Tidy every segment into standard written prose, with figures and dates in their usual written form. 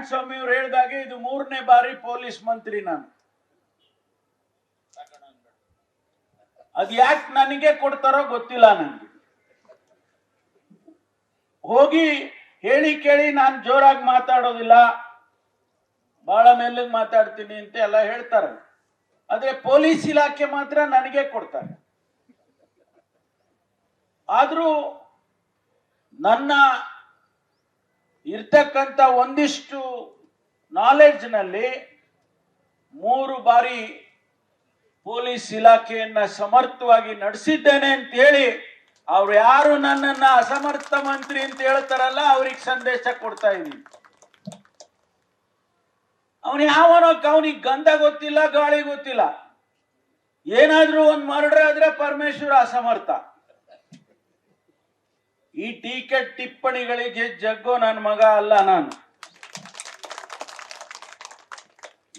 ನಾರಾಯಣಸ್ವಾಮಿ ಅವರು ಹೇಳಿದಾಗೆ ಇದು 3ನೇ ಬಾರಿ ಪೊಲೀಸ್ ಮಂತ್ರಿ ನಾನು. ಅದ್ ಯಾಕೆ ನನಗೆ ಕೊಡ್ತಾರೋ ಗೊತ್ತಿಲ್ಲ. ನನಗೆ ಹೋಗಿ ಹೇಳಿ ಕೇಳಿ ನಾನು ಜೋರಾಗಿ ಮಾತಾಡೋದಿಲ್ಲ, ಬಹಳ ಮೆಲ್ಲಗೆ ಮಾತಾಡ್ತೀನಿ ಅಂತ ಎಲ್ಲ ಹೇಳ್ತಾರೆ. ಆದ್ರೆ ಪೊಲೀಸ್ ಇಲಾಖೆ ಮಾತ್ರ ನನಗೆ ಕೊಡ್ತಾರೆ. ಆದ್ರೂ ನನ್ನ ಇರ್ತಕ್ಕಂಥ ಒಂದಿಷ್ಟು ನಾಲೆಡ್ಜ್ ನಲ್ಲಿ 3 ಬಾರಿ ಪೊಲೀಸ್ ಇಲಾಖೆಯನ್ನ ಸಮರ್ಥವಾಗಿ ನಡೆಸಿದ್ದೇನೆ ಅಂತ ಹೇಳಿ ಅವ್ರು ಯಾರು ನನ್ನನ್ನ ಅಸಮರ್ಥ ಮಂತ್ರಿ ಅಂತ ಹೇಳ್ತಾರಲ್ಲ ಅವ್ರಿಗೆ ಸಂದೇಶ ಕೊಡ್ತಾ ಇದ್ದೀನಿ. ಅವನು ಯಾವನೋಕ್ ಅವನಿಗೆ ಗಂಧ ಗೊತ್ತಿಲ್ಲ, ಗಾಳಿ ಗೊತ್ತಿಲ್ಲ. ಏನಾದ್ರೂ ಒಂದು ಮರ್ಡರ್ ಆದ್ರೆ ಪರಮೇಶ್ವರ ಅಸಮರ್ಥ. ಈ ಟೀಕೆ ಟಿಪ್ಪಣಿಗಳಿಗೆ ಜಗ್ಗೋ ನನ್ನ ಮಗ ಅಲ್ಲ ನಾನು.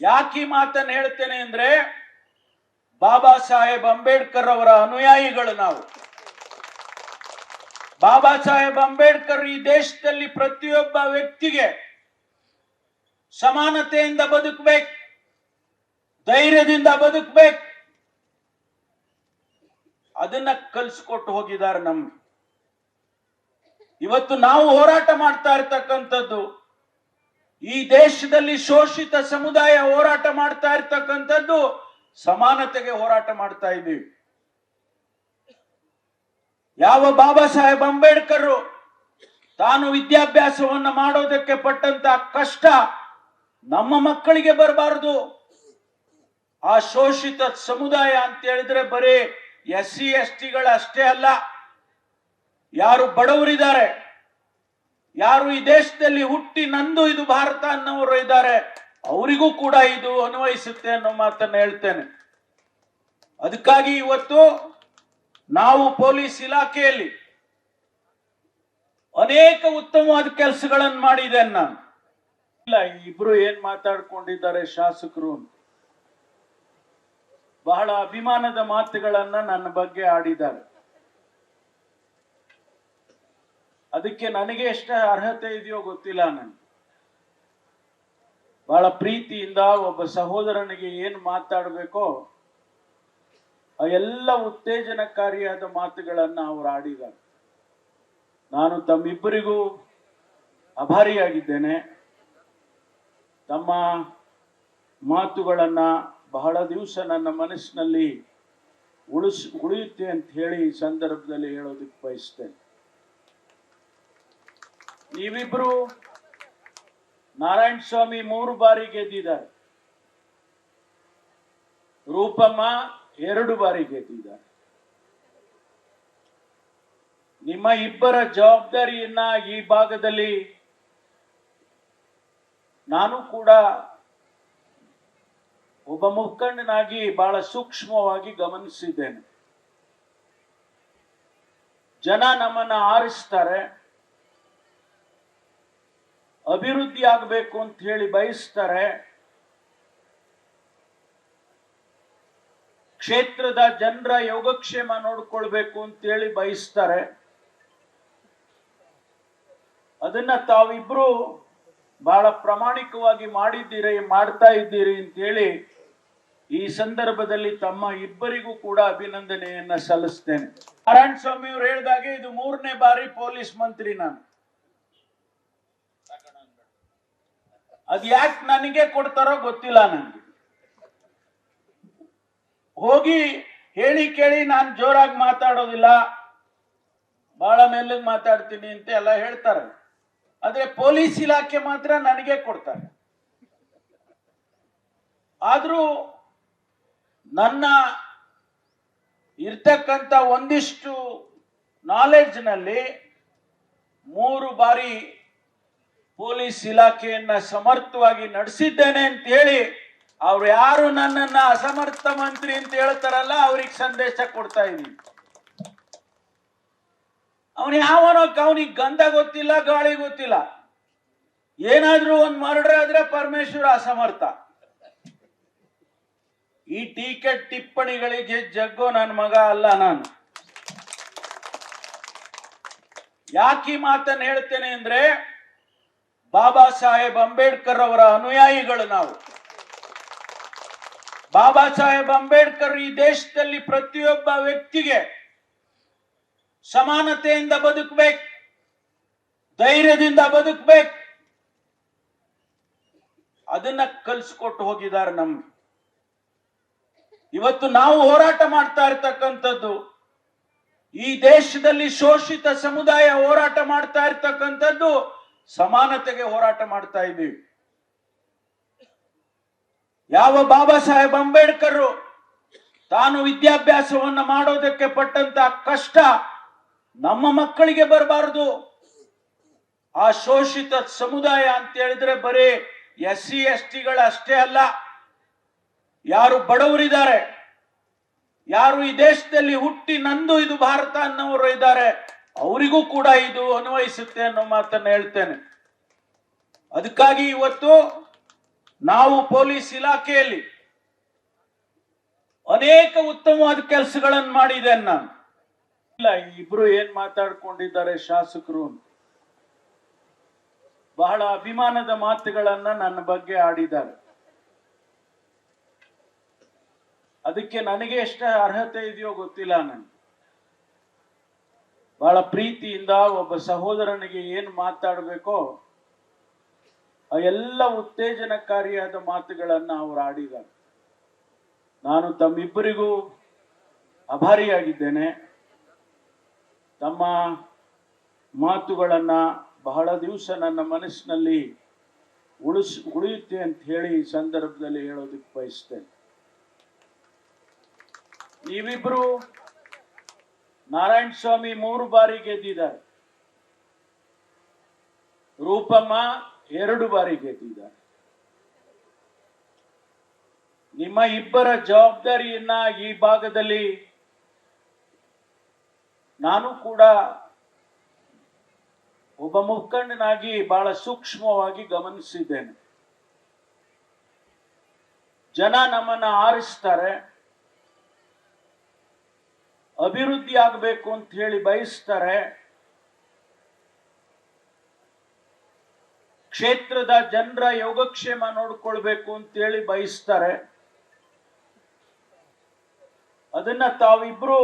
ಯಾಕೆ ಈ ಮಾತನ್ನು ಹೇಳ್ತೇನೆ ಅಂದ್ರೆ, ಬಾಬಾ ಸಾಹೇಬ್ ಅಂಬೇಡ್ಕರ್ ಅವರ ಅನುಯಾಯಿಗಳು ನಾವು. ಬಾಬಾ ಸಾಹೇಬ್ ಅಂಬೇಡ್ಕರ್ ಈ ದೇಶದಲ್ಲಿ ಪ್ರತಿಯೊಬ್ಬ ವ್ಯಕ್ತಿಗೆ ಸಮಾನತೆಯಿಂದ ಬದುಕಬೇಕು, ಧೈರ್ಯದಿಂದ ಬದುಕಬೇಕು, ಅದನ್ನ ಕಲಿಸ್ಕೊಟ್ಟು ಹೋಗಿದ್ದಾರೆ ನಮ್ಗೆ. ಇವತ್ತು ನಾವು ಹೋರಾಟ ಮಾಡ್ತಾ ಇರ್ತಕ್ಕಂಥದ್ದು, ಈ ದೇಶದಲ್ಲಿ ಶೋಷಿತ ಸಮುದಾಯ ಹೋರಾಟ ಮಾಡ್ತಾ ಇರ್ತಕ್ಕಂಥದ್ದು ಸಮಾನತೆಗೆ ಹೋರಾಟ ಮಾಡ್ತಾ ಇದ್ದೀವಿ. ಯಾವ ಬಾಬಾ ಸಾಹೇಬ್ ಅಂಬೇಡ್ಕರ್ ತಾನು ವಿದ್ಯಾಭ್ಯಾಸವನ್ನ ಮಾಡೋದಕ್ಕೆ ಪಟ್ಟಂತ ಕಷ್ಟ ನಮ್ಮ ಮಕ್ಕಳಿಗೆ ಬರಬಾರದು. ಆ ಶೋಷಿತ ಸಮುದಾಯ ಅಂತ ಹೇಳಿದ್ರೆ ಬರೀ SC ST ಅಷ್ಟೇ ಅಲ್ಲ, ಯಾರು ಬಡವರಿದ್ದಾರೆ, ಯಾರು ಈ ದೇಶದಲ್ಲಿ ಹುಟ್ಟಿ ನಂದು ಇದು ಭಾರತ ಅನ್ನೋರು ಇದ್ದಾರೆ, ಅವರಿಗೂ ಕೂಡ ಇದು ಅನ್ವಯಿಸುತ್ತೆ ಅನ್ನೋ ಮಾತನ್ನ ಹೇಳ್ತೇನೆ. ಅದಕ್ಕಾಗಿ ಇವತ್ತು ನಾವು ಪೊಲೀಸ್ ಇಲಾಖೆಯಲ್ಲಿ ಅನೇಕ ಉತ್ತಮವಾದ ಕೆಲಸಗಳನ್ನು ಮಾಡಿದ್ದೇನೆ ನಾನು. ಇಲ್ಲ, ಇಬ್ರು ಏನ್ ಮಾತಾಡ್ಕೊಂಡಿದ್ದಾರೆ ಶಾಸಕರು, ಬಹಳ ಅಭಿಮಾನದ ಮಾತುಗಳನ್ನ ನನ್ನ ಬಗ್ಗೆ ಆಡಿದ್ದಾರೆ. ಅದಕ್ಕೆ ನನಗೆ ಎಷ್ಟು ಅರ್ಹತೆ ಇದೆಯೋ ಗೊತ್ತಿಲ್ಲ. ನನಗೆ ಬಹಳ ಪ್ರೀತಿಯಿಂದ ಒಬ್ಬ ಸಹೋದರನಿಗೆ ಏನು ಮಾತಾಡಬೇಕೋ ಆ ಎಲ್ಲ ಉತ್ತೇಜನಕಾರಿಯಾದ ಮಾತುಗಳನ್ನ ಅವರು ಆಡಿದ್ದಾರೆ. ನಾನು ತಮ್ಮಿಬ್ಬರಿಗೂ ಆಭಾರಿಯಾಗಿದ್ದೇನೆ. ತಮ್ಮ ಮಾತುಗಳನ್ನ ಬಹಳ ದಿವಸ ನನ್ನ ಮನಸ್ಸಿನಲ್ಲಿ ಉಳಿಯುತ್ತೆ ಅಂತ ಹೇಳಿ ಈ ಸಂದರ್ಭದಲ್ಲಿ ಹೇಳೋದಕ್ಕೆ ಬಯಸ್ತೇನೆ. ನೀವಿಬ್ರು ನಾರಾಯಣಸ್ವಾಮಿ 3 ಬಾರಿ ಗೆದ್ದಿದ್ದಾರೆ, ರೂಪಮ್ಮ 2 ಬಾರಿ ಗೆದ್ದಿದ್ದಾರೆ. ನಿಮ್ಮ ಇಬ್ಬರ ಜವಾಬ್ದಾರಿಯನ್ನ ಈ ಭಾಗದಲ್ಲಿ ನಾನು ಕೂಡ ಒಬ್ಬ ಮುಖಂಡನಾಗಿ ಬಹಳ ಸೂಕ್ಷ್ಮವಾಗಿ ಗಮನಿಸಿದ್ದೇನೆ. ಜನ ನಮ್ಮನ್ನ ಆರಿಸ್ತಾರೆ, ಅಭಿವೃದ್ಧಿ ಆಗಬೇಕು ಅಂತ ಹೇಳಿ ಬಯಸ್ತಾರೆ, ಕ್ಷೇತ್ರದ ಜನರ ಯೋಗಕ್ಷೇಮ ನೋಡ್ಕೊಳ್ಬೇಕು ಅಂತ ಹೇಳಿ ಬಯಸ್ತಾರೆ. ಅದನ್ನ ತಾವಿಬ್ರು ಬಹಳ ಪ್ರಾಮಾಣಿಕವಾಗಿ ಮಾಡಿದ್ದೀರಿ, ಮಾಡ್ತಾ ಇದ್ದೀರಿ ಅಂತ ಹೇಳಿ ಈ ಸಂದರ್ಭದಲ್ಲಿ ತಮ್ಮ ಇಬ್ಬರಿಗೂ ಕೂಡ ಅಭಿನಂದನೆಯನ್ನ ಸಲ್ಲಿಸ್ತೇನೆ. ನಾರಾಯಣಸ್ವಾಮಿ ಅವರು ಹೇಳಿದಾಗೆ ಇದು 3ನೇ ಬಾರಿ ಪೊಲೀಸ್ ಮಂತ್ರಿ ನಾನು. ಅದ್ ಯಾಕೆ ನನಗೆ ಕೊಡ್ತಾರೋ ಗೊತ್ತಿಲ್ಲ. ನನಗೆ ಹೋಗಿ ಹೇಳಿ ಕೇಳಿ ನಾನು ಜೋರಾಗಿ ಮಾತಾಡೋದಿಲ್ಲ, ಬಹಳ ಮೆಲ್ಲಗೆ ಮಾತಾಡ್ತೀನಿ ಅಂತ ಎಲ್ಲ ಹೇಳ್ತಾರೆ. ಆದ್ರೆ ಪೊಲೀಸ್ ಇಲಾಖೆ ಮಾತ್ರ ನನಗೆ ಕೊಡ್ತಾರೆ. ಆದ್ರೂ ನನ್ನ ಇರ್ತಕ್ಕಂಥ ಒಂದಿಷ್ಟು ನಾಲೆಡ್ಜ್ ನಲ್ಲಿ 3 ಬಾರಿ ಪೊಲೀಸ್ ಇಲಾಖೆಯನ್ನ ಸಮರ್ಥವಾಗಿ ನಡೆಸಿದ್ದೇನೆ ಅಂತ ಹೇಳಿ ಅವ್ರು ಯಾರು ನನ್ನನ್ನ ಅಸಮರ್ಥ ಮಂತ್ರಿ ಅಂತ ಹೇಳ್ತಾರಲ್ಲ ಅವ್ರಿಗೆ ಸಂದೇಶ ಕೊಡ್ತಾ ಇದ್ದೀನಿ. ಅವನು ಯಾವನೋಕ್ ಅವನಿಗೆ ಗಂಧ ಗೊತ್ತಿಲ್ಲ, ಗಾಳಿ ಗೊತ್ತಿಲ್ಲ. ಏನಾದ್ರೂ ಒಂದು ಮರ್ಡರ್ ಆದ್ರೆ ಪರಮೇಶ್ವರ ಅಸಮರ್ಥ. ಈ ಟೀಕೆ ಟಿಪ್ಪಣಿಗಳಿಗೆ ಜಗ್ಗೋ ನನ್ನ ಮಗ ಅಲ್ಲ ನಾನು. ಯಾಕೆ ಈ ಮಾತನ್ನು ಹೇಳ್ತೇನೆ ಅಂದ್ರೆ, ಬಾಬಾ ಸಾಹೇಬ್ ಅಂಬೇಡ್ಕರ್ ಅವರ ಅನುಯಾಯಿಗಳು ನಾವು. ಬಾಬಾ ಸಾಹೇಬ್ ಅಂಬೇಡ್ಕರ್ ಈ ದೇಶದಲ್ಲಿ ಪ್ರತಿಯೊಬ್ಬ ವ್ಯಕ್ತಿಗೆ ಸಮಾನತೆಯಿಂದ ಬದುಕಬೇಕು, ಧೈರ್ಯದಿಂದ ಬದುಕಬೇಕು, ಅದನ್ನ ಕಲಿಸ್ಕೊಟ್ಟು ಹೋಗಿದ್ದಾರೆ ನಮ್ಗೆ. ಇವತ್ತು ನಾವು ಹೋರಾಟ ಮಾಡ್ತಾ ಇರ್ತಕ್ಕಂಥದ್ದು, ಈ ದೇಶದಲ್ಲಿ ಶೋಷಿತ ಸಮುದಾಯ ಹೋರಾಟ ಮಾಡ್ತಾ ಇರ್ತಕ್ಕಂಥದ್ದು ಸಮಾನತೆಗೆ ಹೋರಾಟ ಮಾಡ್ತಾ ಇದ್ದೀವಿ. ಯಾವ ಬಾಬಾ ಸಾಹೇಬ್ ಅಂಬೇಡ್ಕರ್ ತಾನು ವಿದ್ಯಾಭ್ಯಾಸವನ್ನ ಮಾಡೋದಕ್ಕೆ ಪಟ್ಟಂತ ಕಷ್ಟ ನಮ್ಮ ಮಕ್ಕಳಿಗೆ ಬರಬಾರದು. ಆ ಶೋಷಿತ ಸಮುದಾಯ ಅಂತ ಹೇಳಿದ್ರೆ ಬರೀ SC ST ಅಷ್ಟೇ ಅಲ್ಲ, ಯಾರು ಬಡವರಿದ್ದಾರೆ, ಯಾರು ಈ ದೇಶದಲ್ಲಿ ಹುಟ್ಟಿ ನಂದು ಇದು ಭಾರತ ಅನ್ನೋರು ಇದ್ದಾರೆ, ಅವರಿಗೂ ಕೂಡ ಇದು ಅನ್ವಯಿಸುತ್ತೆ ಅನ್ನೋ ಮಾತನ್ನ ಹೇಳ್ತೇನೆ. ಅದಕ್ಕಾಗಿ ಇವತ್ತು ನಾವು ಪೊಲೀಸ್ ಇಲಾಖೆಯಲ್ಲಿ ಅನೇಕ ಉತ್ತಮವಾದ ಕೆಲಸಗಳನ್ನು ಮಾಡಿದ್ದೇನೆ ನಾನು. ಇಲ್ಲ, ಇಬ್ರು ಏನ್ ಮಾತಾಡ್ಕೊಂಡಿದ್ದಾರೆ ಶಾಸಕರು, ಬಹಳ ಅಭಿಮಾನದ ಮಾತುಗಳನ್ನ ನನ್ನ ಬಗ್ಗೆ ಆಡಿದ್ದಾರೆ. ಅದಕ್ಕೆ ನನಗೆ ಎಷ್ಟು ಅರ್ಹತೆ ಇದೆಯೋ ಗೊತ್ತಿಲ್ಲ. ನನಗೆ ಬಹಳ ಪ್ರೀತಿಯಿಂದ ಒಬ್ಬ ಸಹೋದರನಿಗೆ ಏನು ಮಾತಾಡಬೇಕೋ ಆ ಎಲ್ಲ ಉತ್ತೇಜನಕಾರಿಯಾದ ಮಾತುಗಳನ್ನ ಅವರು ಆಡಿದ್ದಾರೆ. ನಾನು ತಮ್ಮಿಬ್ಬರಿಗೂ ಆಭಾರಿಯಾಗಿದ್ದೇನೆ. ತಮ್ಮ ಮಾತುಗಳನ್ನ ಬಹಳ ದಿವಸ ನನ್ನ ಮನಸ್ಸಿನಲ್ಲಿ ಉಳಿಯುತ್ತೆ ಅಂತ ಹೇಳಿ ಈ ಸಂದರ್ಭದಲ್ಲಿ ಹೇಳೋದಕ್ಕೆ ಬಯಸ್ತೇನೆ. ನೀವಿಬ್ರು ನಾರಾಯಣ ಸ್ವಾಮಿ 3 ಬಾರಿ ಗೆದ್ದಿದ್ದಾರೆ, ರೂಪಮ್ಮ 2 ಬಾರಿ ಗೆದ್ದಿದ್ದಾರೆ. ನಿಮ್ಮ ಇಬ್ಬರ ಜವಾಬ್ದಾರಿಯನ್ನ ಈ ಭಾಗದಲ್ಲಿ ನಾನು ಕೂಡ ಒಬ್ಬ ಮುಖಂಡನಾಗಿ ಬಹಳ ಸೂಕ್ಷ್ಮವಾಗಿ ಗಮನಿಸಿದ್ದೇನೆ. ಜನ ನಮ್ಮನ್ನ ಆರಿಸ್ತಾರೆ, ಅಭಿವೃದ್ಧಿ ಆಗಬೇಕು ಅಂತ ಹೇಳಿ ಬಯಸ್ತಾರೆ. ಕ್ಷೇತ್ರದ ಜನರ ಯೋಗಕ್ಷೇಮ ನೋಡ್ಕೊಳ್ಬೇಕು ಅಂತ ಹೇಳಿ ಬಯಸ್ತಾರೆ. ಅದನ್ನ ತಾವಿಬ್ರು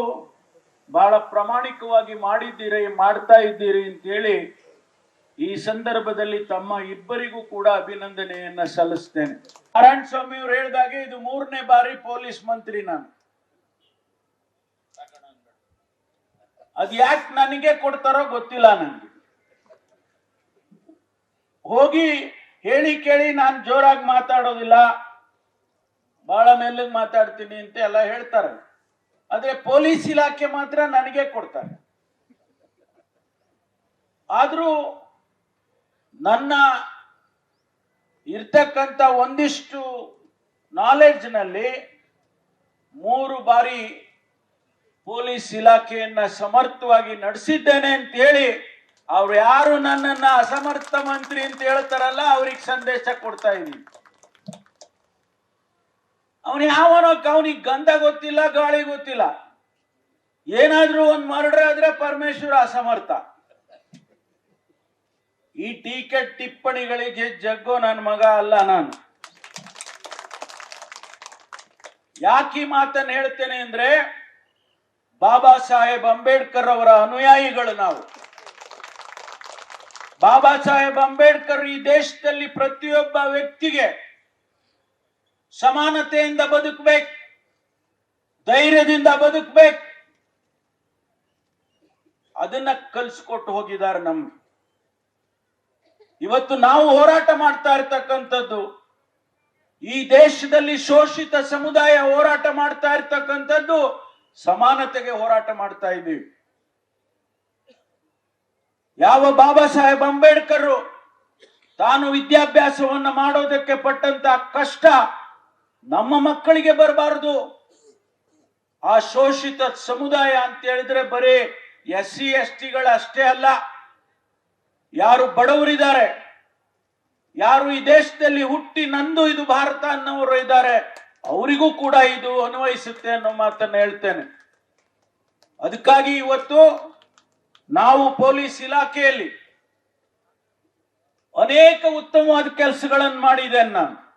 ಬಹಳ ಪ್ರಾಮಾಣಿಕವಾಗಿ ಮಾಡಿದ್ದೀರಿ, ಮಾಡ್ತಾ ಇದ್ದೀರಿ ಅಂತ ಹೇಳಿ ಈ ಸಂದರ್ಭದಲ್ಲಿ ತಮ್ಮ ಇಬ್ಬರಿಗೂ ಕೂಡ ಅಭಿನಂದನೆಯನ್ನ ಸಲ್ಲಿಸ್ತೇನೆ. ನಾರಾಯಣ ಸ್ವಾಮಿ ಅವರು ಹೇಳಿದಾಗೆ ಇದು 3ನೇ ಬಾರಿ ಪೊಲೀಸ್ ಮಂತ್ರಿ ನಾನು. ಅದ್ ಯಾಕೆ ನನಗೆ ಕೊಡ್ತಾರೋ ಗೊತ್ತಿಲ್ಲ. ನನಗೆ ಹೋಗಿ ಹೇಳಿ ಕೇಳಿ ನಾನು ಜೋರಾಗಿ ಮಾತಾಡೋದಿಲ್ಲ, ಬಹಳ ಮೆಲ್ಲಗೆ ಮಾತಾಡ್ತೀನಿ ಅಂತ ಎಲ್ಲ ಹೇಳ್ತಾರೆ. ಆದ್ರೆ ಪೊಲೀಸ್ ಇಲಾಖೆ ಮಾತ್ರ ನನಗೆ ಕೊಡ್ತಾರೆ. ಆದ್ರೂ ನನ್ನ ಇರ್ತಕ್ಕಂಥ ಒಂದಿಷ್ಟು ನಾಲೆಡ್ಜ್ನಲ್ಲಿ 3 ಬಾರಿ ಪೊಲೀಸ್ ಇಲಾಖೆಯನ್ನ ಸಮರ್ಥವಾಗಿ ನಡೆಸಿದ್ದೇನೆ ಅಂತ ಹೇಳಿ ಅವ್ರು ಯಾರು ನನ್ನನ್ನ ಅಸಮರ್ಥ ಮಂತ್ರಿ ಅಂತ ಹೇಳ್ತಾರಲ್ಲ ಅವ್ರಿಗೆ ಸಂದೇಶ ಕೊಡ್ತಾ ಇದ್ದೀನಿ. ಅವನಿಗೆ ಗಂಧ ಗೊತ್ತಿಲ್ಲ, ಗಾಳಿ ಗೊತ್ತಿಲ್ಲ. ಏನಾದ್ರೂ ಒಂದ್ ಮರ್ಡರ್ ಆದ್ರೆ ಪರಮೇಶ್ವರ ಅಸಮರ್ಥ. ಈ ಟೀಕೆ ಟಿಪ್ಪಣಿಗಳಿಗೆ ಜಗ್ಗೋ ನನ್ನ ಮಗ ಅಲ್ಲ ನಾನು. ಯಾಕೆ ಈ ಮಾತನ್ನು ಹೇಳ್ತೇನೆ ಅಂದ್ರೆ, ಬಾಬಾ ಸಾಹೇಬ್ ಅಂಬೇಡ್ಕರ್ ಅವರ ಅನುಯಾಯಿಗಳು ನಾವು. ಬಾಬಾ ಸಾಹೇಬ್ ಅಂಬೇಡ್ಕರ್ ಈ ದೇಶದಲ್ಲಿ ಪ್ರತಿಯೊಬ್ಬ ವ್ಯಕ್ತಿಗೆ ಸಮಾನತೆಯಿಂದ ಬದುಕಬೇಕು, ಧೈರ್ಯದಿಂದ ಬದುಕಬೇಕು, ಅದನ್ನ ಕಲಿಸ್ಕೊಟ್ಟು ಹೋಗಿದ್ದಾರೆ ನಮ್ಗೆ. ಇವತ್ತು ನಾವು ಹೋರಾಟ ಮಾಡ್ತಾ ಇರ್ತಕ್ಕಂಥದ್ದು, ಈ ದೇಶದಲ್ಲಿ ಶೋಷಿತ ಸಮುದಾಯ ಹೋರಾಟ ಮಾಡ್ತಾ ಇರ್ತಕ್ಕಂಥದ್ದು ಸಮಾನತೆಗೆ ಹೋರಾಟ ಮಾಡ್ತಾ ಇದ್ದೀವಿ. ಯಾವ ಬಾಬಾ ಸಾಹೇಬ್ ಅಂಬೇಡ್ಕರ್ ತಾನು ವಿದ್ಯಾಭ್ಯಾಸವನ್ನ ಮಾಡೋದಕ್ಕೆ ಪಟ್ಟಂತ ಕಷ್ಟ ನಮ್ಮ ಮಕ್ಕಳಿಗೆ ಬರಬಾರದು. ಆ ಶೋಷಿತ ಸಮುದಾಯ ಅಂತ ಹೇಳಿದ್ರೆ ಬರೀ SC ST ಅಷ್ಟೇ ಅಲ್ಲ, ಯಾರು ಬಡವರಿದ್ದಾರೆ, ಯಾರು ಈ ದೇಶದಲ್ಲಿ ಹುಟ್ಟಿ ನಂದು ಇದು ಭಾರತ ಅನ್ನೋರು ಇದ್ದಾರೆ, ಅವರಿಗೂ ಕೂಡ ಇದು ಅನ್ವಯಿಸುತ್ತೆ ಅನ್ನೋ ಮಾತನ್ನ ಹೇಳ್ತೇನೆ. ಅದಕ್ಕಾಗಿ ಇವತ್ತು ನಾವು ಪೊಲೀಸ್ ಇಲಾಖೆಯಲ್ಲಿ ಅನೇಕ ಉತ್ತಮವಾದ ಕೆಲಸಗಳನ್ನು ಮಾಡಿದ್ದೇನೆ ನಾನು.